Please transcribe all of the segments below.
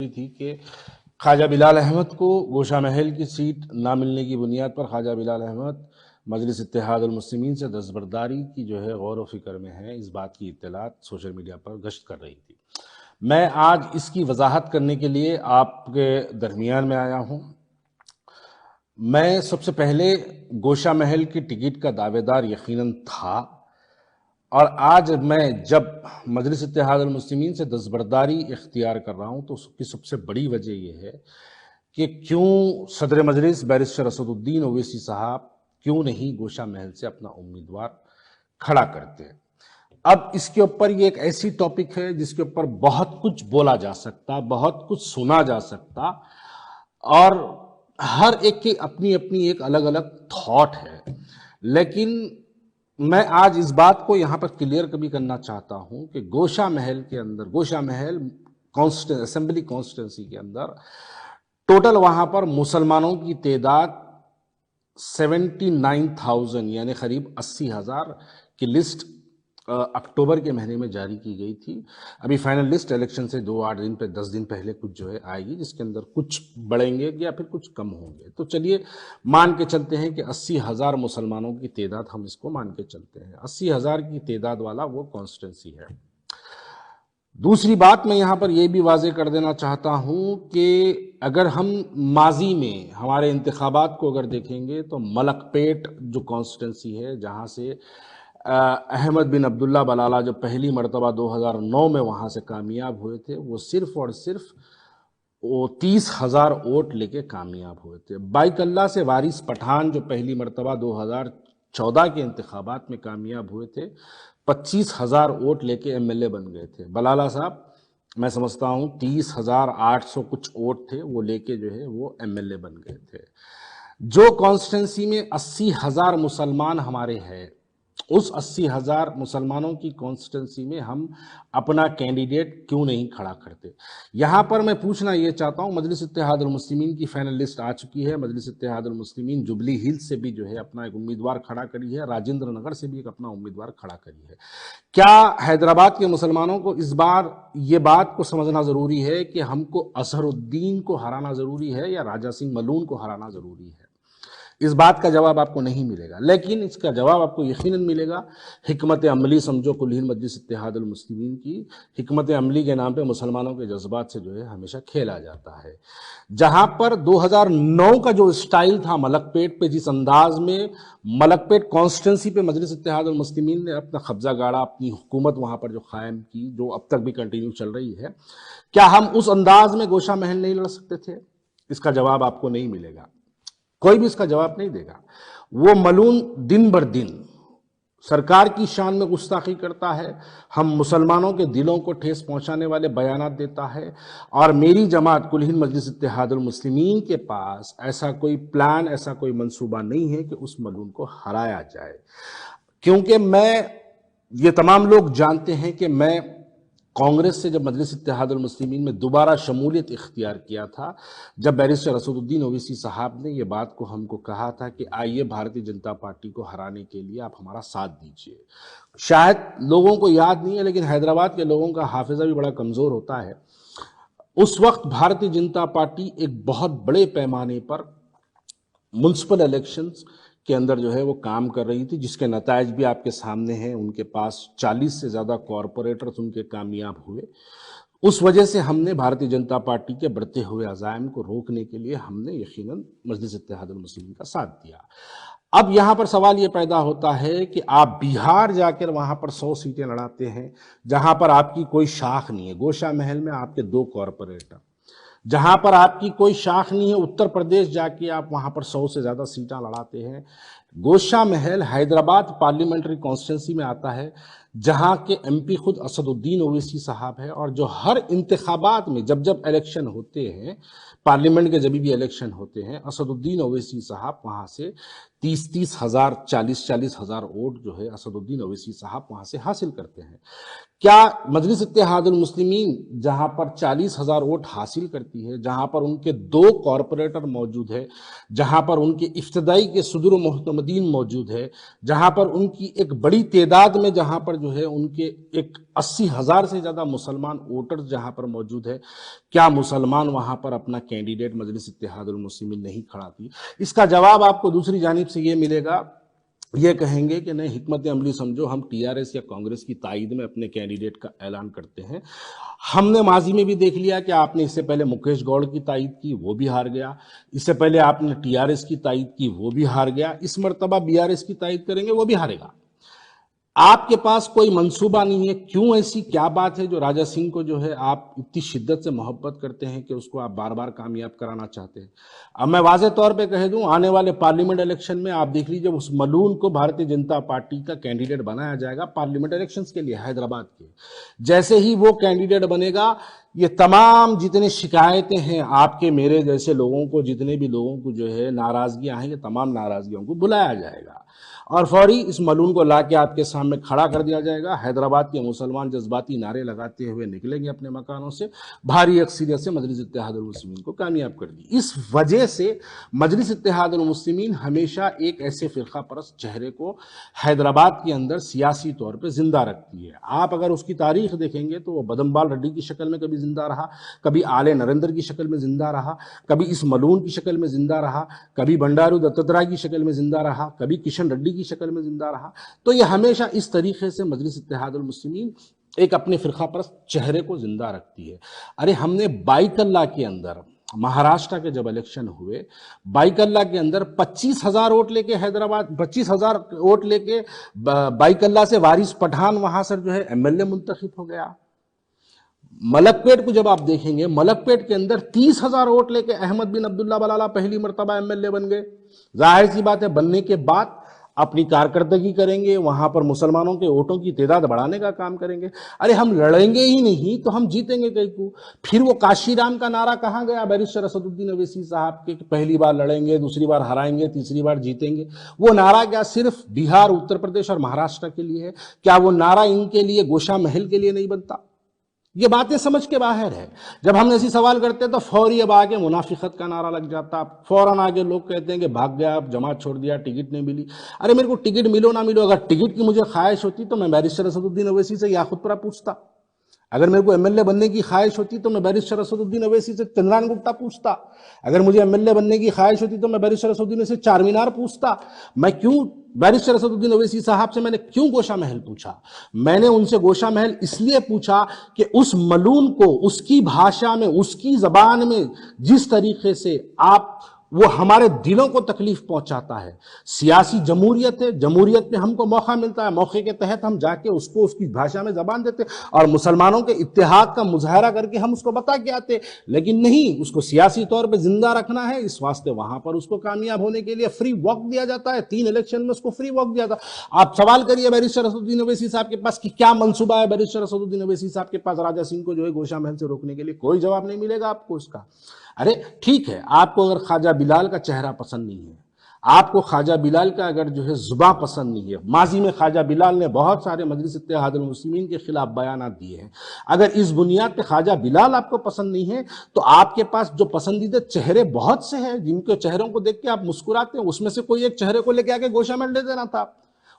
थी कि ख्वाजा बिलाल अहमद को गोशा महल की सीट ना मिलने की बुनियाद पर ख्वाजा बिलाल अहमद मजलिस इत्तेहाद उल मुस्लिमीन से दस्तबरदारी की जो है गौर व फिक्र में है, इस बात की इत्तलात सोशल मीडिया पर गश्त कर रही थी। मैं आज इसकी वजाहत करने के लिए आपके दरमियान में आया हूँ। मैं सबसे पहले गोशा महल की टिकट का दावेदार यकीनन था, और आज मैं जब मजलिस इत्तेहाद उल मुस्लिमीन से दस्तबरदारी इख्तियार कर रहा हूँ तो उसकी सबसे बड़ी वजह यह है कि क्यों सदर मजलिस बैरिस्टर असदुद्दीन ओवैसी साहब क्यों नहीं गोशा महल से अपना उम्मीदवार खड़ा करते। अब इसके ऊपर ये एक ऐसी टॉपिक है जिसके ऊपर बहुत कुछ बोला जा सकता, बहुत कुछ सुना जा सकता, और हर एक की अपनी अपनी एक अलग अलग थॉट है। लेकिन मैं आज इस बात को यहां पर क्लियर कभी करना चाहता हूं कि गोशा महल के अंदर, गोशा महल असेंबली कॉन्स्टिट्यूंसी के अंदर टोटल वहां पर मुसलमानों की तादाद 79,000 यानी करीब 80,000 की लिस्ट अक्टूबर के महीने में जारी की गई थी। अभी फाइनल लिस्ट इलेक्शन से 10 दिन पहले कुछ जो है आएगी, जिसके अंदर कुछ बढ़ेंगे या फिर कुछ कम होंगे। तो चलिए मान के चलते हैं कि 80,000 मुसलमानों की तादाद, हम इसको मान के चलते हैं 80,000 की तादाद वाला वो कॉन्स्टिट्यूंसी है। दूसरी बात मैं यहां पर यह भी वाजे कर देना चाहता हूं कि अगर हम माजी में हमारे इंतखाबात को अगर देखेंगे तो मलकपेट जो कॉन्स्टिट्यूंसी है, जहां से अहमद बिन अब्दुल्ला बलाला जो पहली मरतबा 2009 में वहाँ से कामयाब हुए थे, वो सिर्फ और सिर्फ वो 30,000 वोट लेके कामयाब हुए थे। बाइकल्ला से वारिस पठान जो पहली मरतबा 2014 के इंतखाबात में कामयाब हुए थे, 25,000 वोट लेके एमएलए बन गए थे। बलाला साहब मैं समझता हूँ 30,800 कुछ वोट थे, वो लेके जो है वो एमएलए बन गए थे। जो कॉन्स्टिट्यूंसी में 80,000 मुसलमान हमारे हैं, उस 80,000 मुसलमानों की कॉन्स्टिट्यूंसी में हम अपना कैंडिडेट क्यों नहीं खड़ा करते। यहां पर मैं पूछना यह चाहता हूं, मजलिस इत्तेहाद उल मुस्लिमीन की फाइनल लिस्ट आ चुकी है। मजलिस इत्तेहाद उल मुस्लिमीन जुबली हिल्स से भी जो है अपना एक उम्मीदवार खड़ा करी है, राजेंद्र नगर से भी एक अपना उम्मीदवार खड़ा करी है। क्या हैदराबाद के मुसलमानों को इस बार ये बात को समझना जरूरी है कि हमको अजहरुद्दीन को हराना जरूरी है या राजा सिंह मलून को हराना जरूरी है? इस बात का जवाब आपको नहीं मिलेगा, लेकिन इसका जवाब आपको यकीनन मिलेगा। हिकमत अमली समझो कुल मजलिस इत्तेहाद उल मुस्लिमीन की हिकमत अमली के नाम पे मुसलमानों के जज्बात से जो है हमेशा खेला जाता है। जहां पर 2009 का जो स्टाइल था मलकपेट पे, जिस अंदाज में मलकपेट कॉन्स्टिट्यूंसी पे मजलिस इत्तेहाद उल मुस्लिमीन ने अपना कब्जा गाड़ा, अपनी हुकूमत वहां पर जो कायम की, जो अब तक भी कंटिन्यू चल रही है, क्या हम उस अंदाज में गोशा महल नहीं लड़ सकते थे? इसका जवाब आपको नहीं मिलेगा, कोई भी इसका जवाब नहीं देगा। वो मलून दिन बर दिन सरकार की शान में गुस्ताखी करता है, हम मुसलमानों के दिलों को ठेस पहुंचाने वाले बयानात देता है, और मेरी जमात कुल हिंद मजलिस इत्तेहाद उल मुस्लिमीन के पास ऐसा कोई प्लान, ऐसा कोई मंसूबा नहीं है कि उस मलून को हराया जाए। क्योंकि ये तमाम लोग जानते हैं कि मैं कांग्रेस से जब मजलिस इत्तेहाद उल मुस्लिमीन में दोबारा शमूलियत इख्तियार किया था, जब बैरिस्टर असदुद्दीन ओवैसी साहब ने ये बात को हमको कहा था कि आइए भारतीय जनता पार्टी को हराने के लिए आप हमारा साथ दीजिए। शायद लोगों को याद नहीं है, लेकिन हैदराबाद के लोगों का हाफिजा भी बड़ा कमज़ोर होता है। उस वक्त भारतीय जनता पार्टी एक बहुत बड़े पैमाने पर म्युनिसिपल इलेक्शंस के अंदर जो है वो काम कर रही थी, जिसके नतायज भी आपके सामने हैं। उनके पास 40 से ज़्यादा कॉरपोरेटर्स उनके कामयाब हुए। उस वजह से हमने भारतीय जनता पार्टी के बढ़ते हुए अज़ाइम को रोकने के लिए हमने यकीनन मजलिस इत्तेहाद उल मुस्लिमीन का साथ दिया। अब यहाँ पर सवाल ये पैदा होता है कि आप बिहार जाकर वहाँ पर 100 सीटें लड़ाते हैं, जहाँ पर आपकी कोई शाख नहीं है। गोशा महल में आपके 2 कॉरपोरेटर, जहां पर आपकी कोई शाख नहीं है। उत्तर प्रदेश जाके आप वहां पर 100 से ज्यादा सीटें लड़ाते हैं। गोशा महल हैदराबाद पार्लियामेंट्री कॉन्स्टिट्यूंसी में आता है, जहां के एमपी खुद असदुद्दीन ओवैसी साहब है, और जो हर इंतखाबात में जब जब इलेक्शन होते हैं, पार्लियामेंट के जब भी इलेक्शन होते हैं, असदुद्दीन ओवैसी साहब वहां से 30-30 हजार, 40-40 हजार वोट जो है असदुद्दीन ओवैसी साहब वहां से हासिल करते हैं। क्या मजलिस इत्तेहाद उल मुस्लिमीन जहां पर 40,000 वोट हासिल करती करती है, जहां पर उनके 2 कॉरपोरेटर मौजूद है, जहां पर उनके इफ्तदाई के सदर मोहतमदीन मौजूद है, जहां पर उनकी एक बड़ी तादाद में जहां पर जो है उनके एक 80,000 से ज़्यादा मुसलमान वोटर्स जहां पर मौजूद है, क्या मुसलमान वहां पर अपना कैंडिडेट मजलिस इत्तेहादुल मुस्लिमीन नहीं खड़ा की? इसका जवाब आपको दूसरी जानिब से ये मिलेगा, ये कहेंगे कि नहीं, हिकमत अमली समझो, हम टीआरएस या कांग्रेस की ताईद में अपने कैंडिडेट का ऐलान करते हैं। हमने माजी में भी देख लिया कि आपने इससे पहले मुकेश गौड़ की ताईद की, वो भी हार गया। इससे पहले आपने टीआरएस की ताईद की, वो भी हार गया। इस मर्तबा बीआरएस की ताईद करेंगे, वो भी हारेगा। आपके पास कोई मंसूबा नहीं है। क्यों? ऐसी क्या बात है जो राजा सिंह को जो है आप इतनी शिद्दत से मोहब्बत करते हैं कि उसको आप बार बार कामयाब कराना चाहते हैं? अब मैं वाज़े तौर पे कह दूं, आने वाले पार्लियामेंट इलेक्शन में आप देख लीजिए, उस मलून को भारतीय जनता पार्टी का कैंडिडेट बनाया जाएगा पार्लियामेंट इलेक्शंस के लिए हैदराबाद के। जैसे ही वो कैंडिडेट बनेगा, ये तमाम जितनी शिकायतें हैं आपके मेरे जैसे लोगों को, जितने भी लोगों को जो है नाराजगियां हैं, ये तमाम नाराजगियों को बुलाया जाएगा और फौरी इस मलून को लाके आपके सामने खड़ा कर दिया जाएगा। हैदराबाद के मुसलमान जज्बाती नारे लगाते हुए निकलेंगे अपने मकानों से, भारी अक्सरियत से मजलिस इत्तेहादुल मुस्लिमीन को कामयाब कर दी। इस वजह से मजलिस इत्तेहादुल मुस्लिमीन हमेशा एक ऐसे फिरका परस्त चेहरे को हैदराबाद के अंदर सियासी तौर पर जिंदा रखती है। आप अगर उसकी तारीख देखेंगे तो वो बदमबाल रेड्डी की शक्ल में कभी जिंदा रहा, कभी आले नरेंद्र की शक्ल में जिंदा रहा, कभी इस मलून की शक्ल में जिंदा रहा, कभी बंडारू दत्तात्रेय की शक्ल में जिंदा रहा, कभी किशन रेड्डी की शक्ल में जिंदा रहा। तो ये हमेशा इस तरीके से मजलिस इत्तेहादुल मुस्लिमीन एक अपने फिरका परस्त चेहरे को जिंदा रखती है। अरे हमने बाईकल्ला के अंदर, महाराष्ट्र के जब इलेक्शन हुए, बाईकल्ला के अंदर 25,000 वोट लेके हैदराबाद, 25,000 वोट लेके बाईकल्ला से वारिस पठान वहां से जो है एमएलए मुंतखब हो गया। मलकपेट को जब आप देखेंगे, मलकपेट के अंदर 30,000 वोट लेके अहमद बिन अब्दुल्ला बलाला पहली मर्तबा एमएलए बन गए। जाहिर सी बात है, बनने के बाद अपनी कारकर्दगी करेंगे, वहां पर मुसलमानों के वोटों की तादाद बढ़ाने का काम करेंगे। अरे हम लड़ेंगे ही नहीं तो हम जीतेंगे कैसे? फिर वो काशीराम का नारा कहां गया बैरिस्टर असदुद्दीन अवैसी साहब के, पहली बार लड़ेंगे, दूसरी बार हराएंगे, तीसरी बार जीतेंगे? वो नारा क्या सिर्फ बिहार, उत्तर प्रदेश और महाराष्ट्र के लिए है? क्या वो नारा इनके लिए, गोशा महल के लिए नहीं बनता? ये बातें समझ के बाहर है। जब हम ऐसी सवाल करते हैं तो फौरी अब आगे मुनाफिकत का नारा लग जाता, फौरन आगे लोग कहते हैं कि भाग गया, आप जमात छोड़ दिया, टिकट नहीं मिली। अरे मेरे को टिकट मिलो ना मिलो, अगर टिकट की मुझे ख्वाहिश होती तो मैं बैरिस्टर असदुद्दीन अवैसी से याकुतपुरा पूछता। अगर मेरे को एमएलए बनने की ख्वाहिश होती तो मैं बैरिस्टर असदुद्दीन अवैसी से चंद्रान गुप्ता पूछता। अगर मुझे एमएलए बनने की ख्वाहिश होती तो मैं बैरिस्टर असदुद्दीन से चार मीनार पूछता। मैं क्यों बैरिस्टर असदुद्दीन अवैसी साहब से मैंने क्यों गोशा महल पूछा? मैंने उनसे गोशा महल इसलिए पूछा कि उस मलून को उसकी भाषा में, उसकी जबान में जिस तरीके से आप, वो हमारे दिलों को तकलीफ पहुंचाता है। सियासी जमहूरियत है, जमहूरियत में हमको मौका मिलता है, मौके के तहत हम जाके उसको उसकी भाषा में जबान देते और मुसलमानों के इत्तेहाद का मुजाहरा करके हम उसको बता के आते। लेकिन नहीं, उसको सियासी तौर पे जिंदा रखना है, इस वास्ते वहां पर उसको कामयाब होने के लिए फ्री वक्त दिया जाता है। 3 इलेक्शन में उसको फ्री वक्त दिया था। आप सवाल करिए बैरिस्टर असदुद्दीन अवैसी साहब के पास कि क्या मंसूबा है बैरिस्टर असदुद्दीन अवैसी साहब के पास राजा सिंह को जो है गोशा महल से रोकने के लिए? कोई जवाब नहीं मिलेगा आपको उसका। अरे ठीक है, आपको अगर ख्वाजा बिलाल का चेहरा पसंद नहीं है, आपको ख्वाजा बिलाल का अगर जो है जुबान पसंद नहीं है, माजी में ख्वाजा बिलाल ने बहुत सारे मजलिस इत्तेहादुल मुस्लिमीन के खिलाफ बयानात दिए हैं, अगर इस बुनियाद पे ख्वाजा बिलाल आपको पसंद नहीं है तो आपके पास जो पसंदीदा चेहरे बहुत से हैं जिनके चेहरों को देख के आप मुस्कुराते हैं, उसमें से कोई एक चेहरे को लेके आके गोशा महल ले देना था।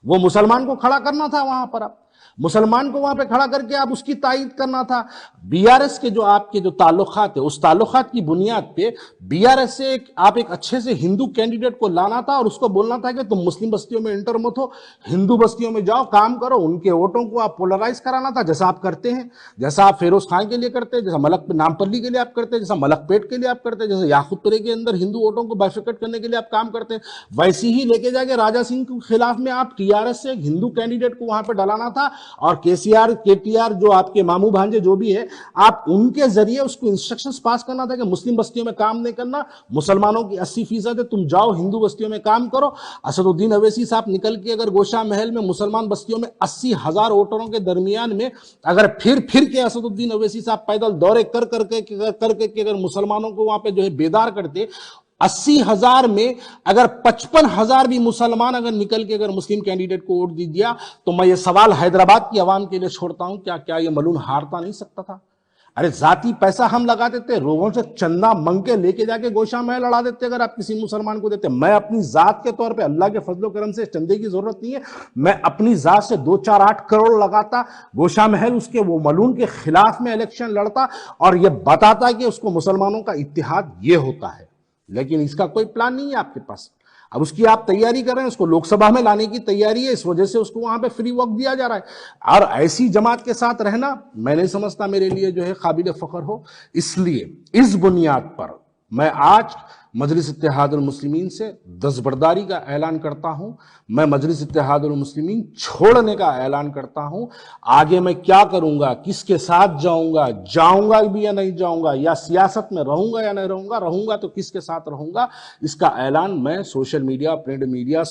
वो मुसलमान को खड़ा करना था वहां पर, आप मुसलमान को वहां पे खड़ा करके आप उसकी तायीद करना था। बीआरएस के जो आपके जो ताल्लुकात है, उस ताल्लुकात की बुनियाद पे बीआरएस से आप एक अच्छे से हिंदू कैंडिडेट को लाना था और उसको बोलना था कि तुम मुस्लिम बस्तियों में इंटर मत हो, हिंदू बस्तियों में जाओ, काम करो, उनके वोटों को आप पोलराइज कराना था, जैसा आप करते हैं, जैसा आप फेरोज खान के लिए करते हैं, जैसा नामपल्ली के लिए आप करते हैं, जैसा मलकपेट के लिए आप करते हैं, जैसे याकुतपुरे के अंदर हिंदू वोटों को बाइफिकेट करने के लिए आप काम करते हैं, वैसे ही लेके जाके राजा सिंह के खिलाफ में आप टीआरएस से एक हिंदू कैंडिडेट को वहां पर डलाना था और केसीआर, केटीआर जो आपके मामू भांजे जो भी है, आप उनके जरिए उसको इंस्ट्रक्शंस पास करना था कि मुस्लिम बस्तियों में काम नहीं करना, मुसलमानों की 80% है, तुम जाओ हिंदू बस्तियों में काम करो। असदुद्दीन अवैसी साहब निकल के अगर गोशा महल में मुसलमान बस्तियों में 80,000 वोटरों के दरमियान में अगर फिर के असदुद्दीन अवैसी साहब पैदल दौरे करके अगर मुसलमानों को वहां पे जो है बेदार करते, 80,000 में अगर 55,000 भी मुसलमान अगर निकल के अगर मुस्लिम कैंडिडेट को वोट दे दिया तो मैं ये सवाल हैदराबाद की आवाम के लिए छोड़ता हूं, क्या ये मलून हारता नहीं सकता था? अरे जाती पैसा हम लगा देते, लोगों से चंदा मंग के लेके जाके गोशा महल लड़ा देते अगर आप किसी मुसलमान को देते। मैं अपनी जात के तौर पे अल्लाह के फजलो करम से चंदे की जरूरत नहीं है, मैं अपनी जात से 2-4-8 करोड़ लगाता, गोशा महल उसके वो मलून के खिलाफ में इलेक्शन लड़ता और ये बताता कि उसको मुसलमानों का इत्तेहाद ये होता है। लेकिन इसका कोई प्लान नहीं है आपके पास। अब उसकी आप तैयारी कर रहे हैं, उसको लोकसभा में लाने की तैयारी है, इस वजह से उसको वहां पे फ्री वॉक दिया जा रहा है। और ऐसी जमात के साथ रहना मैं नहीं समझता मेरे लिए जो है काबिल फख्र हो। इसलिए इस बुनियाद पर मैं आज मजलिस इत्तेहादुल मुस्लिमीन से दस्तबरदारी का ऐलान करता हूं। मैं मजलिस इत्तेहादुल मुस्लिमीन छोड़ने का ऐलान करता हूं। आगे मैं क्या करूंगा, किसके साथ जाऊंगा भी या नहीं जाऊंगा, या सियासत में रहूंगा या नहीं रहूंगा तो किसके साथ रहूंगा, इसका ऐलान मैं सोशल मीडिया, प्रिंट मीडिया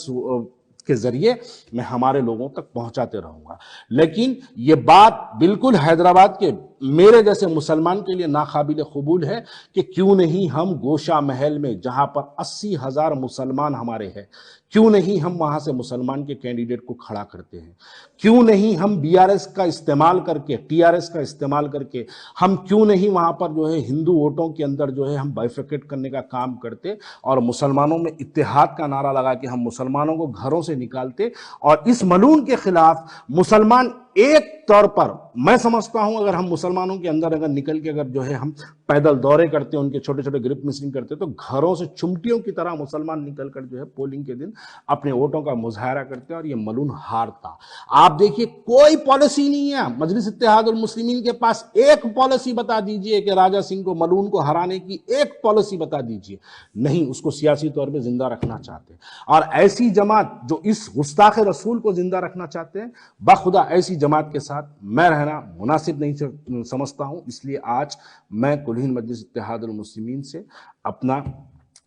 के जरिए मैं हमारे लोगों तक पहुंचाते रहूंगा। लेकिन ये बात बिल्कुल हैदराबाद के मेरे जैसे मुसलमान के लिए नाकाबिल कबूल है कि क्यों नहीं हम गोशा महल में, जहां पर 80,000 मुसलमान हमारे हैं, क्यों नहीं हम वहां से मुसलमान के कैंडिडेट को खड़ा करते हैं, क्यों नहीं हम बीआरएस का इस्तेमाल करके, टीआरएस का इस्तेमाल करके हम क्यों नहीं वहां पर जो है हिंदू वोटों के अंदर जो है हम बाइफिकेट करने का काम करते और मुसलमानों में इत्तेहाद का नारा लगा के हम मुसलमानों को घरों से निकालते और इस मलून के खिलाफ मुसलमान एक तौर पर, मैं समझता हूं अगर हम मुसलमानों के अंदर अगर निकल के अगर जो है हम पैदल दौरे करते, उनके छोटे छोटे ग्रुप मीटिंग करते, तो घरों से चुमटियों की तरह मुसलमान निकलकर जो है पोलिंग के दिन अपने वोटों का मुजाहरा करते और ये मलून हारता। आप देखिए कोई पॉलिसी नहीं है मजलिस इत्तेहादुल मुस्लिमीन के पास। एक पॉलिसी बता दीजिए कि राजा सिंह को, मलून को हराने की एक पॉलिसी बता दीजिए। नहीं, उसको सियासी तौर पर जिंदा रखना चाहते हैं। और ऐसी जमात जो इस गुस्ताख रसूल को जिंदा रखना चाहते हैं, बखुदा ऐसी जमात के साथ मैं रहना मुनासिब नहीं समझता हूं। इसलिए आज मैं कुल हिंद मजलिस इत्तेहादुल मुस्लिमीन से अपना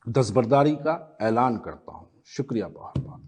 दस्तबरदारी का ऐलान करता हूं। शुक्रिया बहुत बहुत।